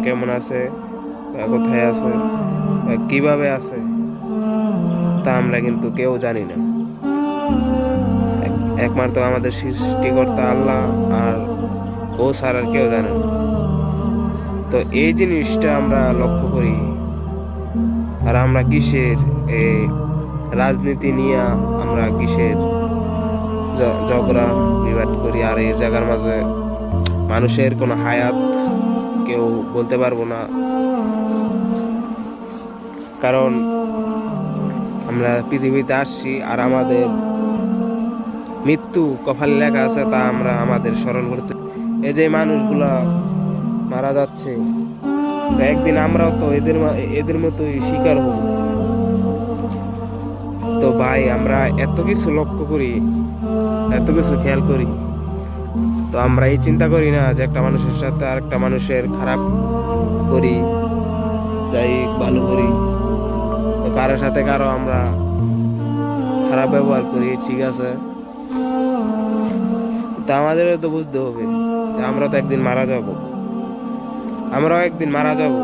কেমন আছে, কোথায় আছে, কিভাবে আছে, তা আমরা কিন্তু কেউ জানি না। একমাত্র আমাদের সৃষ্টিকর্তা আল্লাহ, আর ও ছাড়া আর কেউ জানে না। তো এই জিনিসটা আমরা লক্ষ্য করি। আর আমরা কিসের এই রাজনীতি নিয়ে আমরা কিসের ঝগড়া বিবাদ করি, আর এই জায়গার মাঝে মানুষের কোনো হায়াত কেউ বলতে পারবো না। কারণ আমরা পৃথিবীতে আসছি, আর আমাদের মৃত্যু কপালে লেখা আছে, তা আমরা আমাদের স্মরণ করতে। এই যে মানুষগুলা মারা যাচ্ছে, তো একদিন আমরাও তো এদের মতোই শিকার হব। তো ভাই, আমরা এত কিছু লক্ষ্য করি, এত কিছু খেয়াল করি, তো আমরা এই চিন্তা করি না যে একটা মানুষের সাথে আর একটা মানুষের খারাপ করি, যাই ভালো করি। তো কারোর সাথে কারো আমরা খারাপ ব্যবহার করি, ঠিক আছে, তা আমাদেরও তো বুঝতে হবে যে আমরা তো একদিন মারা যাব, আমরাও একদিন মারা যাব।